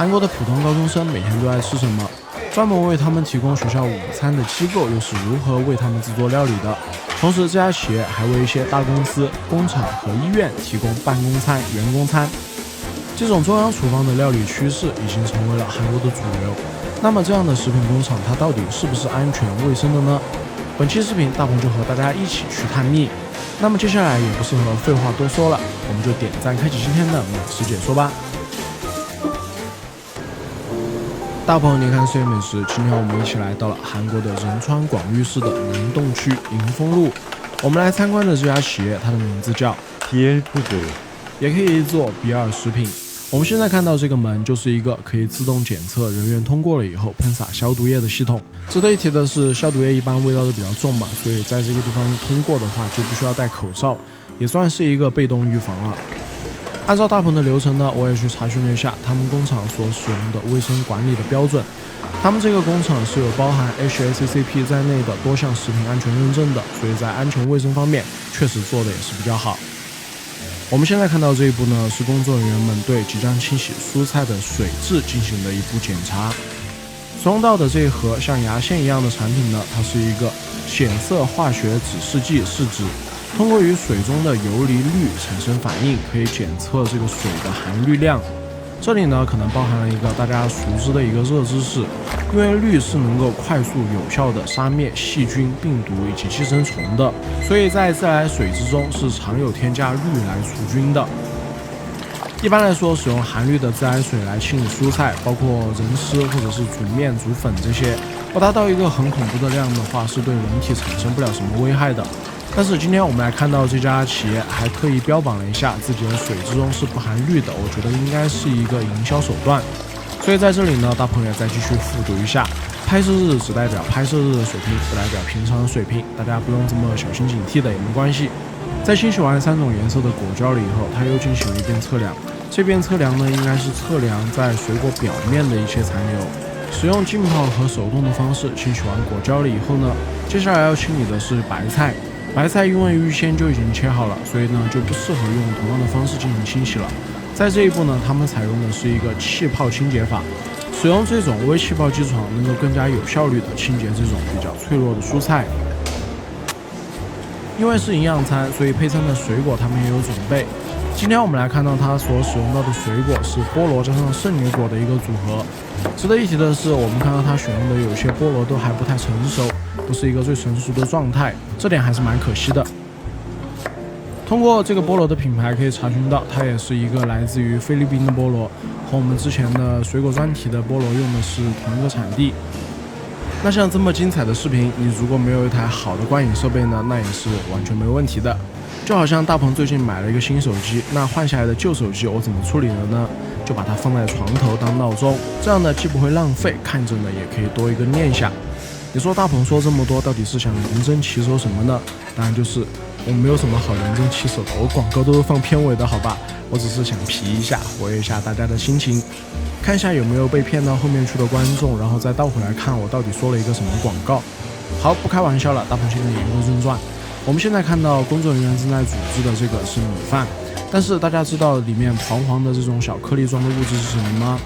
韩国的普通高中生每天都爱吃什么？专门为他们提供学校午餐的机构又是如何为他们制作料理的？同时，这家企业还为一些大公司、工厂和医院提供办公餐、员工餐。这种中央厨房的料理趋势已经成为了韩国的主流。那么，这样的食品工厂它到底是不是安全卫生的呢？本期视频大鹏就和大家一起去探秘。那么接下来也不适合废话多说了，我们就点赞开启今天的美食解说吧。大鹏年看世界美食，今天我们一起来到了韩国的仁川广域市的明洞区迎丰路。我们来参观的这家企业，它的名字叫 BL 푸드， 也可以做比尔食品。我们现在看到这个门就是一个可以自动检测人员通过了以后喷洒消毒液的系统。值得一提的是，消毒液一般味道都比较重嘛，所以在这个地方通过的话就不需要戴口罩，也算是一个被动预防了。按照大鹏的流程呢，我也去查询了一下他们工厂所使用的卫生管理的标准。他们这个工厂是有包含 HACCP 在内的多项食品安全认证的，所以在安全卫生方面确实做的也是比较好。我们现在看到这一步呢，是工作人员们对即将清洗蔬菜的水质进行的一步检查。使用到的这一盒像牙线一样的产品呢，它是一个显色化学指示剂试纸，通过与水中的游离氯产生反应，可以检测这个水的含氯量。这里呢，可能包含了一个大家熟知的一个热知识，因为氯是能够快速有效的杀灭细菌、病毒以及寄生虫的，所以在自来水之中是常有添加氯来除菌的。一般来说，使用含氯的自来水来清理蔬菜，包括人湿或者是煮面、煮粉这些，不达到一个很恐怖的量的话，是对人体产生不了什么危害的。但是今天我们来看到这家企业还特意标榜了一下自己的水之中是不含氯的，我觉得应该是一个营销手段。所以在这里呢，大鹏也再继续复读一下：拍摄日只代表拍摄日的水平，不代表平常的水平，大家不用这么小心警惕的也没关系。在清洗完3种颜色的果胶了以后，他又进行了一遍测量。这边测量呢，应该是测量在水果表面的一些残留。使用浸泡和手动的方式清洗完果胶了以后呢，接下来要清理的是白菜。白菜因为预先就已经切好了，所以呢就不适合用同样的方式进行清洗了。在这一步呢，他们采用的是一个气泡清洁法，使用这种微气泡机床能够更加有效率的清洁这种比较脆弱的蔬菜。因为是营养餐，所以配餐的水果他们也有准备。今天我们来看到它所使用到的水果是菠萝加上圣女果的一个组合。值得一提的是，我们看到它选用的有些菠萝都还不太成熟，不是一个最成熟的状态，这点还是蛮可惜的。通过这个菠萝的品牌可以查询到，它也是一个来自于菲律宾的菠萝，和我们之前的水果专题的菠萝用的是同一个产地。那像这么精彩的视频，你如果没有一台好的观影设备呢，那也是完全没问题的。就好像大鹏最近买了一个新手机，那换下来的旧手机我怎么处理了呢？就把它放在床头当闹钟，这样呢既不会浪费，看着呢也可以多一个念想。你说大鹏说这么多，到底是想人争奇手什么呢？当然就是我没有什么好人争奇手的，我广告都是放片尾的，好吧？我只是想皮一下，活跃一下大家的心情，看一下有没有被骗到后面去的观众，然后再倒回来看我到底说了一个什么广告。好，不开玩笑了，大鹏现在言归正传。我们现在看到工作人员正在煮制的这个是米饭，但是大家知道里面黄黄的这种小颗粒状的物质是什么吗？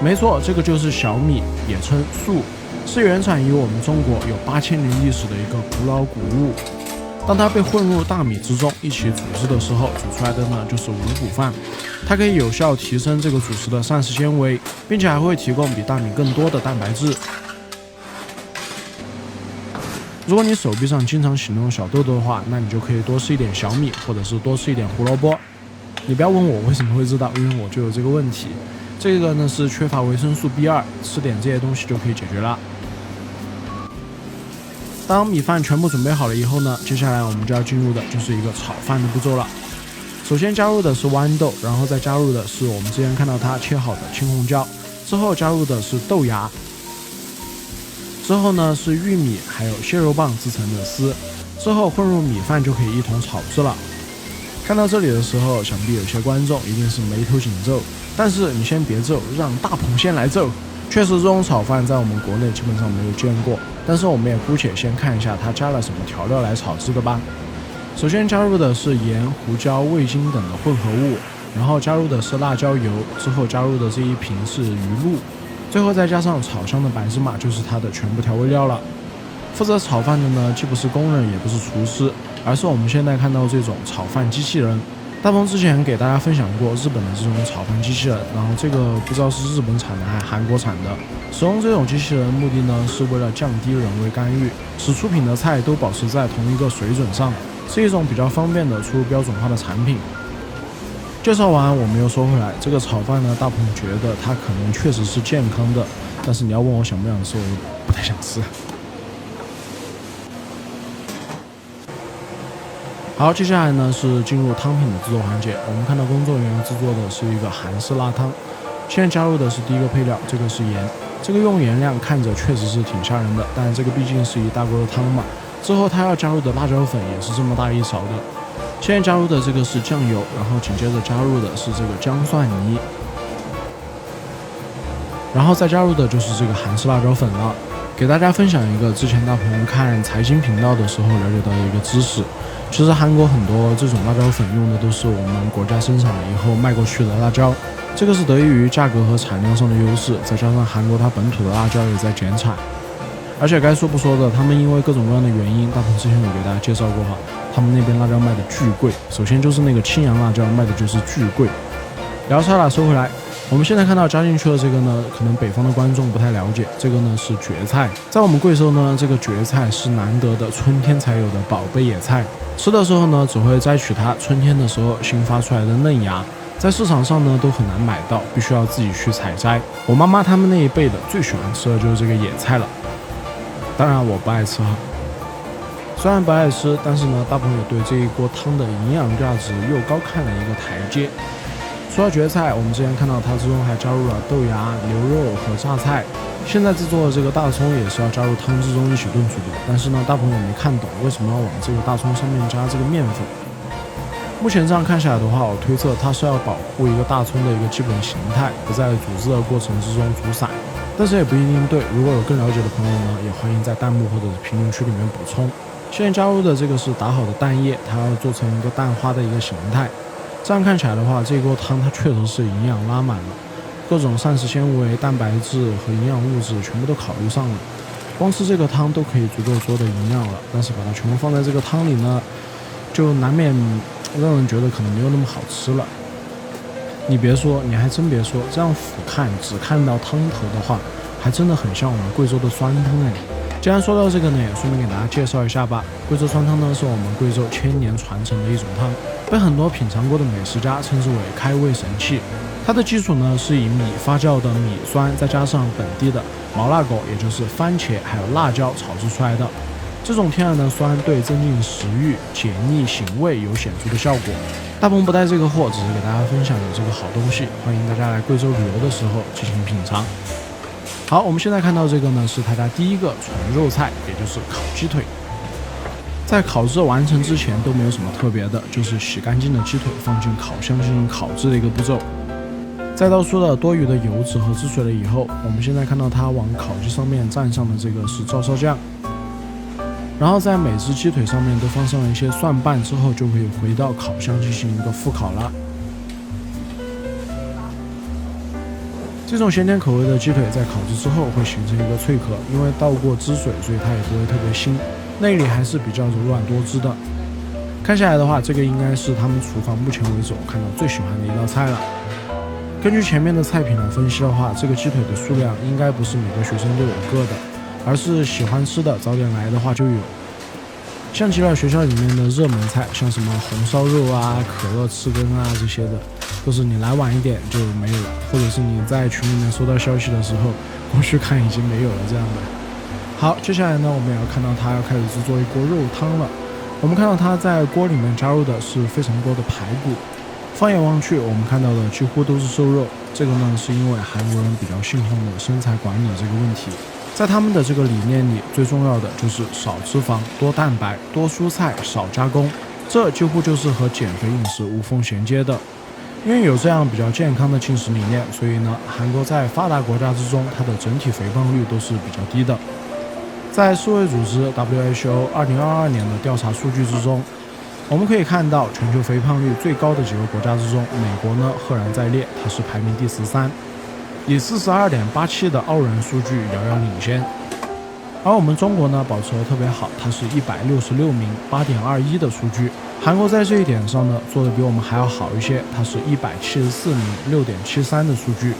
没错，这个就是小米，也称粟，是原产于我们中国有8000年历史的一个古老谷物。当它被混入大米之中一起煮制的时候，煮出来的呢就是五谷饭。它可以有效提升这个主食的膳食纤维，并且还会提供比大米更多的蛋白质。如果你手臂上经常起那种小痘痘的话，那你就可以多吃一点小米，或者是多吃一点胡萝卜。你不要问我为什么会知道，因为我就有这个问题。这个呢是缺乏维生素 B2， 吃点这些东西就可以解决了。当米饭全部准备好了以后呢，接下来我们就要进入的就是一个炒饭的步骤了。首先加入的是豌豆，然后再加入的是我们之前看到它切好的青红椒，之后加入的是豆芽。之后呢是玉米还有蟹肉棒制成的丝，之后混入米饭就可以一同炒制了。看到这里的时候，想必有些观众一定是眉头紧皱，但是你先别皱，让大鹏先来皱。确实这种炒饭在我们国内基本上没有见过，但是我们也姑且先看一下它加了什么调料来炒制的吧。首先加入的是盐、胡椒、味精等的混合物，然后加入的是辣椒油，之后加入的这一瓶是鱼露，最后再加上炒香的白芝麻，就是它的全部调味料了。负责炒饭的呢，既不是工人，也不是厨师，而是我们现在看到这种炒饭机器人。大鹏之前给大家分享过日本的这种炒饭机器人，然后这个不知道是日本产的还是韩国产的。使用这种机器人目的呢，是为了降低人为干预，使出品的菜都保持在同一个水准上，是一种比较方便的出标准化的产品。介绍完，我们又说回来，这个炒饭呢，大鹏觉得它可能确实是健康的，但是你要问我想不想吃，我不太想吃。好，接下来呢是进入汤品的制作环节。我们看到工作人员制作的是一个韩式辣汤，现在加入的是第一个配料，这个是盐。这个用盐量看着确实是挺吓人的，但这个毕竟是一大锅的汤嘛。之后他要加入的辣椒粉也是这么大一勺的。现在加入的这个是酱油，然后紧接着加入的是这个姜蒜泥，然后再加入的就是这个韩式辣椒粉了。给大家分享一个之前大鹏看财经频道的时候了解到的一个知识。其实韩国很多这种辣椒粉用的都是我们国家生产了以后卖过去的辣椒，这个是得益于价格和产量上的优势，再加上韩国它本土的辣椒也在减产。而且该说不说的，他们因为各种各样的原因，大鹏之前有给大家介绍过哈，他们那边辣椒卖的巨贵。首先就是那个青阳辣椒卖的就是巨贵。聊差了，收回来。我们现在看到加进去的这个呢，可能北方的观众不太了解，这个呢是蕨菜。在我们贵州呢，这个蕨菜是难得的春天才有的宝贝野菜。吃的时候呢，只会摘取它春天的时候新发出来的嫩芽，在市场上呢都很难买到，必须要自己去采摘。我妈妈他们那一辈的最喜欢吃的就是这个野菜了，当然我不爱吃哈。虽然不爱吃，但是呢，大鹏也对这一锅汤的营养价值又高看了一个台阶。说到蕨菜，我们之前看到它之中还加入了豆芽、牛肉和榨菜。现在制作的这个大葱也是要加入汤之中一起炖煮的，但是呢，大鹏也没看懂为什么要往这个大葱上面加这个面粉。目前这样看下来的话，我推测它是要保护一个大葱的一个基本形态，不在煮制的过程之中煮散。但是也不一定对，如果有更了解的朋友呢，也欢迎在弹幕或者是评论区里面补充。现在加入的这个是打好的蛋液，它要做成一个蛋花的一个形态。这样看起来的话，这锅汤它确实是营养拉满了，各种膳食纤维、蛋白质和营养物质全部都考虑上了，光吃这个汤都可以足够所有的营养了。但是把它全部放在这个汤里呢，就难免让人觉得可能没有那么好吃了。你别说，你还真别说，这样俯瞰只看到汤头的话，还真的很像我们贵州的酸汤哎。既然说到这个呢，也顺便给大家介绍一下吧。贵州酸汤呢，是我们贵州千年传承的一种汤，被很多品尝过的美食家称之为开胃神器。它的基础呢是以米发酵的米酸，再加上本地的毛辣狗，也就是番茄还有辣椒炒制出来的。这种天然的酸对增进食欲、解腻醒胃有显著的效果。大鹏不带这个货，只是给大家分享有这个好东西，欢迎大家来贵州旅游的时候进行品尝。好，我们现在看到这个呢，是他家第一个纯肉菜，也就是烤鸡腿。在烤制完成之前都没有什么特别的，就是洗干净的鸡腿放进烤箱进行烤制的一个步骤。在倒出了多余的油脂和汁水了以后，我们现在看到它往烤鸡上面蘸上的这个是照烧酱，然后在每只鸡腿上面都放上了一些蒜瓣之后，就可以回到烤箱进行一个复烤了。这种咸甜口味的鸡腿在烤制之后会形成一个脆壳，因为倒过汁水，所以它也不会特别腥，内里还是比较柔软多汁的。看下来的话，这个应该是他们厨房目前为止我看到最喜欢的一道菜了。根据前面的菜品来分析的话，这个鸡腿的数量应该不是每个学生都有个的，而是喜欢吃的早点来的话就有。像极了学校里面的热门菜，像什么红烧肉啊、可乐翅根啊这些的，都是你来晚一点就没有了，或者是你在群里面收到消息的时候过去看已经没有了这样的。好，接下来呢，我们也要看到它要开始制作一锅肉汤了。我们看到它在锅里面加入的是非常多的排骨，放眼望去，我们看到的几乎都是瘦肉。这个呢，是因为韩国人比较信奉的身材管理这个问题。在他们的这个理念里，最重要的就是少脂肪、多蛋白、多蔬菜、少加工，这几乎就是和减肥饮食无缝衔接的。因为有这样比较健康的进食理念，所以呢，韩国在发达国家之中，它的整体肥胖率都是比较低的。在世卫组织 WHO 2022年的调查数据之中，我们可以看到，全球肥胖率最高的几个国家之中，美国呢赫然在列，它是排名第13，以42.87的傲人数据遥遥领先。而我们中国呢保持得特别好，它是166名，8.21的数据。韩国在这一点上呢做得比我们还要好一些，它是174名，6.73的数据。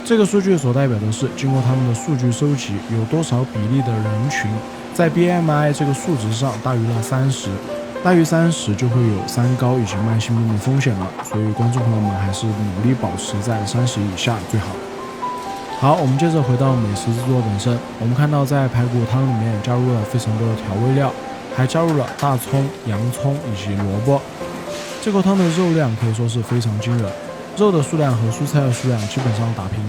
这个数据所代表的是，经过他们的数据收集，有多少比例的人群在 BMI 这个数值上大于了30。大于30就会有三高以及慢性病的风险了，所以观众朋友们还是努力保持在30以下最好。好，我们接着回到美食制作本身，我们看到在排骨汤里面加入了非常多的调味料，还加入了大葱、洋葱以及萝卜。这口汤的肉量可以说是非常惊人，肉的数量和蔬菜的数量基本上打平。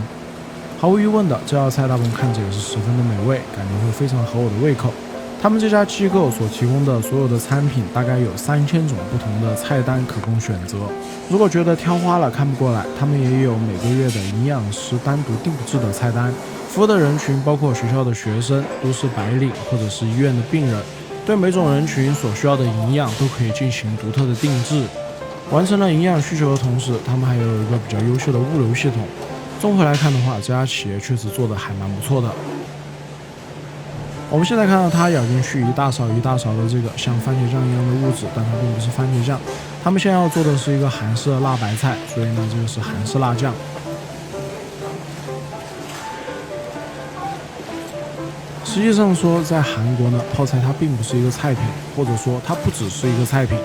毫无疑问的，这道菜大鹏看着也是十分的美味，感觉会非常合我的胃口。他们这家机构所提供的所有的餐品大概有3000种不同的菜单可供选择。如果觉得挑花了看不过来，他们也有每个月的营养师单独定制的菜单。服务的人群包括学校的学生、都市白领或者是医院的病人，对每种人群所需要的营养都可以进行独特的定制。完成了营养需求的同时，他们还有一个比较优秀的物流系统。综合来看的话，这家企业确实做得还蛮不错的。我们现在看到它咬进去一大勺一大勺的这个像番茄酱一样的物质，但它并不是番茄酱。他们现在要做的是一个韩式的辣白菜，所以呢，这个是韩式辣酱。实际上说，在韩国呢，泡菜它并不是一个菜品，或者说它不只是一个菜品，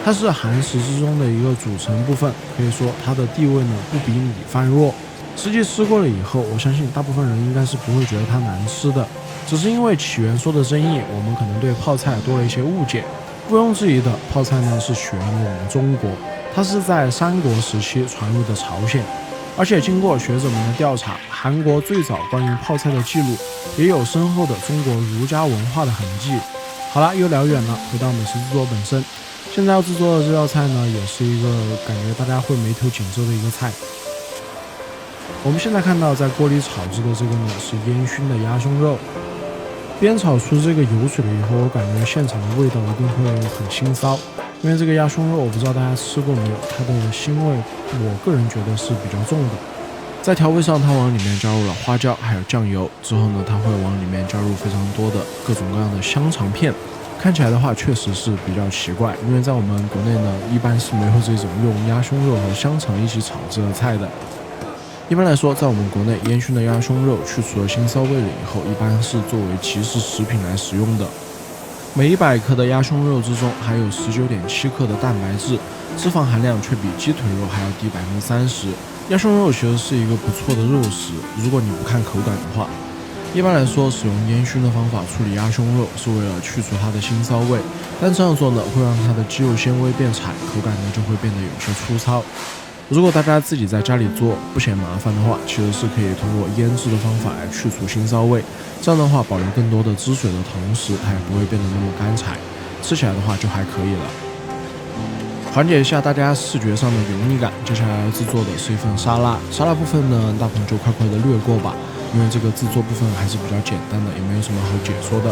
它是韩食之中的一个组成部分。可以说它的地位呢不比米饭弱。实际吃过了以后，我相信大部分人应该是不会觉得它难吃的。只是因为起源说的争议，我们可能对泡菜多了一些误解。毋庸置疑的，泡菜呢是起源于我们中国，它是在三国时期传入的朝鲜。而且经过学者们的调查，韩国最早关于泡菜的记录也有深厚的中国儒家文化的痕迹。好了，又聊远了，回到美食制作本身。现在要制作的这道菜呢，也是一个感觉大家会眉头紧皱的一个菜。我们现在看到在锅里炒制的这个呢是烟熏的鸭胸肉。煸炒出这个油水了以后，我感觉现场的味道一定会很腥骚，因为这个鸭胸肉我不知道大家吃过没有，它的腥味我个人觉得是比较重的。在调味上，它往里面加入了花椒还有酱油，之后呢，它会往里面加入非常多的各种各样的香肠片。看起来的话确实是比较奇怪，因为在我们国内呢，一般是没有这种用鸭胸肉和香肠一起炒制的菜的。一般来说，在我们国内，烟熏的鸭胸肉去除了腥骚味了以后，一般是作为即食食品来使用的。每100克的鸭胸肉之中含有19.7克的蛋白质，脂肪含量却比鸡腿肉还要低30%。鸭胸肉其实是一个不错的肉食，如果你不看口感的话。一般来说，使用烟熏的方法处理鸭胸肉是为了去除它的腥骚味，但这样做呢，会让它的肌肉纤维变柴，口感呢就会变得有些粗糙。如果大家自己在家里做不嫌麻烦的话，其实是可以通过腌制的方法来去除腥骚味，这样的话保留更多的汁水的同时，它也不会变得那么干柴，吃起来的话就还可以了。缓解一下大家视觉上的油腻感，接下来要制作的是一份沙拉。沙拉部分呢，大鹏就快快的略过吧，因为这个制作部分还是比较简单的，也没有什么好解说的。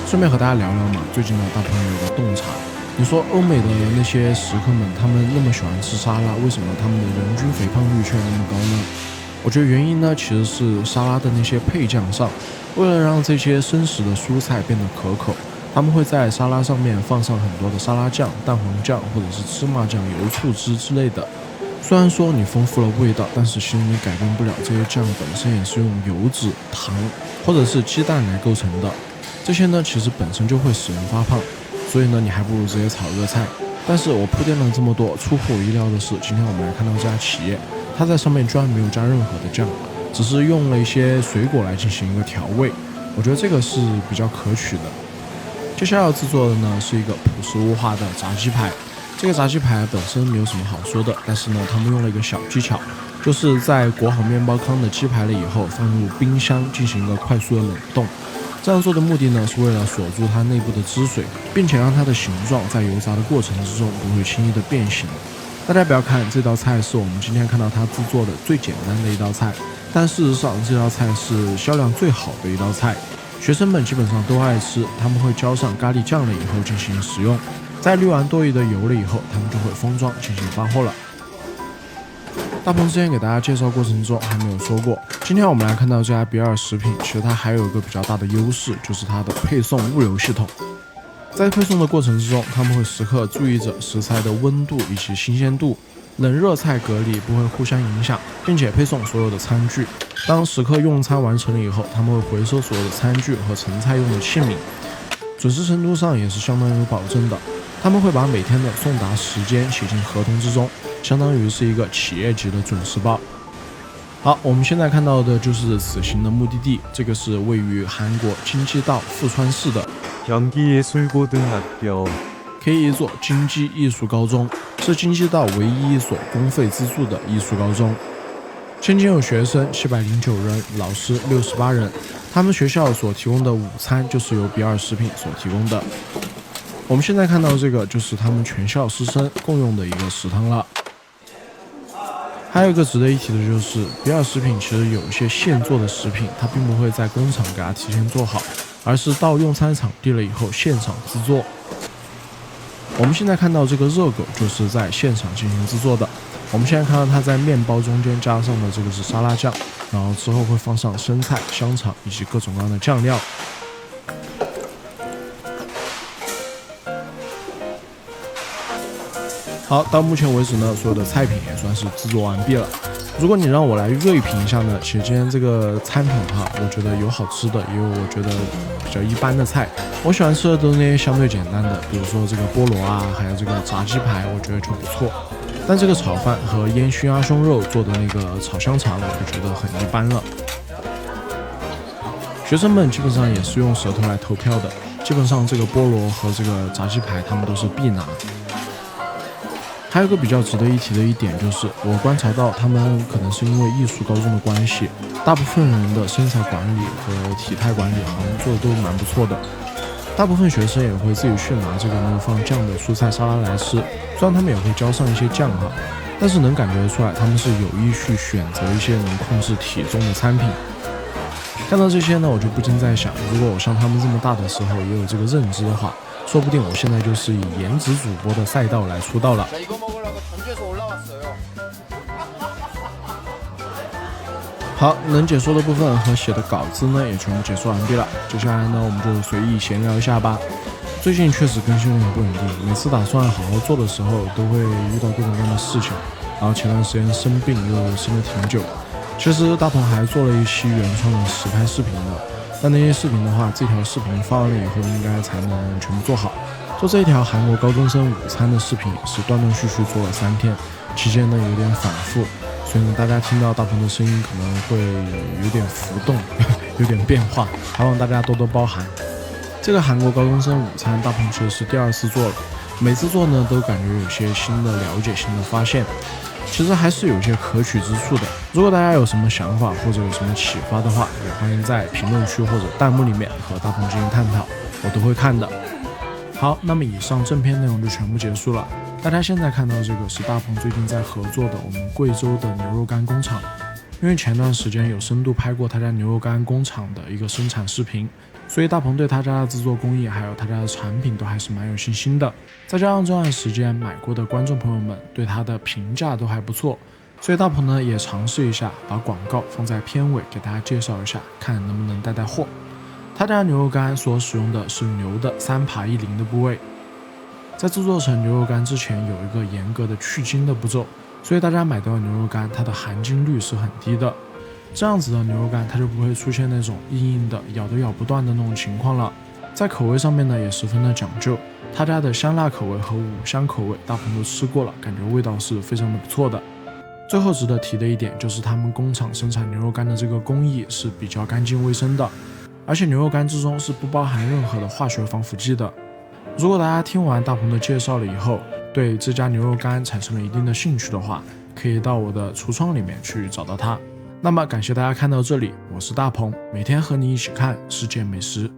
顺便和大家聊聊嘛，最近呢，大鹏有个洞察。你说欧美的那些食客们，他们那么喜欢吃沙拉，为什么他们的人均肥胖率却那么高呢？我觉得原因呢，其实是沙拉的那些配酱上，为了让这些生食的蔬菜变得可口，他们会在沙拉上面放上很多的沙拉酱、蛋黄酱或者是芝麻酱、油醋汁之类的。虽然说你丰富了味道，但是其实你改变不了这些酱本身也是用油脂、糖或者是鸡蛋来构成的，这些呢其实本身就会使人发胖。所以呢，你还不如直接炒热菜。但是我铺垫了这么多，出乎我意料的是，今天我们来看到这家企业，它在上面居然没有加任何的酱，只是用了一些水果来进行一个调味。我觉得这个是比较可取的。接下来要制作的呢是一个朴实无华的炸鸡排。这个炸鸡排本身没有什么好说的，但是呢，他们用了一个小技巧，就是在裹好面包糠的鸡排了以后，放入冰箱进行一个快速的冷冻。这样做的目的呢，是为了锁住它内部的汁水，并且让它的形状在油炸的过程之中不会轻易的变形。大家不要看这道菜是我们今天看到它制作的最简单的一道菜，但事实上这道菜是销量最好的一道菜，学生们基本上都爱吃，他们会浇上咖喱酱了以后进行食用。在滤完多余的油了以后，他们就会封装进行发货了。大鹏之前给大家介绍过程中还没有说过，今天我们来看到这家比尔食品，其实它还有一个比较大的优势，就是它的配送物流系统。在配送的过程之中，他们会时刻注意着食材的温度以及新鲜度，冷热菜隔离不会互相影响，并且配送所有的餐具。当食客用餐完成了以后，他们会回收所有的餐具和盛菜用的器皿，准时程度上也是相当有保证的。他们会把每天的送达时间写进合同之中，相当于是一个企业级的准时报。好，我们现在看到的就是此行的目的地，这个是位于韩国京畿道富川市的경기예술고등학교 K1座京畿艺术高中，是京畿道唯一一所公费资助的艺术高中。现今有学生709人，老师68人。他们学校所提供的午餐就是由比尔食品所提供的。我们现在看到这个就是他们全校师生共用的一个食堂了。还有一个值得一提的就是，比尔食品其实有一些现做的食品，它并不会在工厂给它提前做好，而是到用餐场地了以后现场制作。我们现在看到这个热狗就是在现场进行制作的。我们现在看到它在面包中间加上的这个是沙拉酱，然后之后会放上生菜、香肠以及各种各样的酱料。好，到目前为止呢，所有的菜品也算是制作完毕了。如果你让我来锐评一下呢，其实今天这个餐品哈，我觉得有好吃的，也有我觉得比较一般的菜。我喜欢吃的都是那些相对简单的，比如说这个菠萝啊，还有这个炸鸡排，我觉得就不错。但这个炒饭和烟熏鸭胸肉做的那个炒香肠，我就觉得很一般了。学生们基本上也是用舌头来投票的，基本上这个菠萝和这个炸鸡排他们都是必拿。还有一个比较值得一提的一点就是，我观察到他们可能是因为艺术高中的关系，大部分人的身材管理和体态管理好像做的都蛮不错的。大部分学生也会自己去拿这个没有放酱的蔬菜沙拉来吃，虽然他们也会浇上一些酱哈，但是能感觉出来他们是有意去选择一些能控制体重的餐品。看到这些呢，我就不禁在想，如果我像他们这么大的时候也有这个认知的话，说不定我现在就是以颜值主播的赛道来出道了。好，能解说的部分和写的稿子呢也全部解说完毕了。接下来呢，我们就随意闲聊一下吧。最近确实更新有点不稳定，每次打算好好做的时候，都会遇到各种各样的事情。然后前段时间生病又生了挺久。其实大鹏还做了一期原创的实拍视频的，但那些视频的话，这条视频发完了以后，应该才能全部做好。做这一条韩国高中生午餐的视频也是断断续续做了3天，期间呢有点反复，所以呢大家听到大鹏的声音可能会有点浮动，有点变化，还望大家多多包涵。这个韩国高中生午餐，大鹏其实是第2次做了，每次做呢都感觉有些新的了解、新的发现，其实还是有些可取之处的。如果大家有什么想法或者有什么启发的话，也欢迎在评论区或者弹幕里面和大鹏进行探讨，我都会看的。好，那么以上正片内容就全部结束了。大家现在看到这个是大鹏最近在合作的我们贵州的牛肉干工厂，因为前段时间有深度拍过他家牛肉干工厂的一个生产视频，所以大鹏对他家的制作工艺还有他家的产品都还是蛮有信心的。再加上这段时间买过的观众朋友们对他的评价都还不错，所以大鹏呢也尝试一下把广告放在片尾给大家介绍一下，看能不能带货。他家牛肉干所使用的是牛的3爬1鳞的部位，在制作成牛肉干之前有一个严格的去筋的步骤，所以大家买到的牛肉干它的含筋率是很低的，这样子的牛肉干它就不会出现那种硬硬的咬都咬不断的那种情况了。在口味上面呢也十分的讲究，他家的香辣口味和五香口味大鹏都吃过了，感觉味道是非常的不错的。最后值得提的一点就是他们工厂生产牛肉干的这个工艺是比较干净卫生的，而且牛肉干之中是不包含任何的化学防腐剂的。如果大家听完大鹏的介绍了以后，对这家牛肉干产生了一定的兴趣的话，可以到我的橱窗里面去找到它。那么感谢大家看到这里，我是大鹏，每天和你一起看世界美食。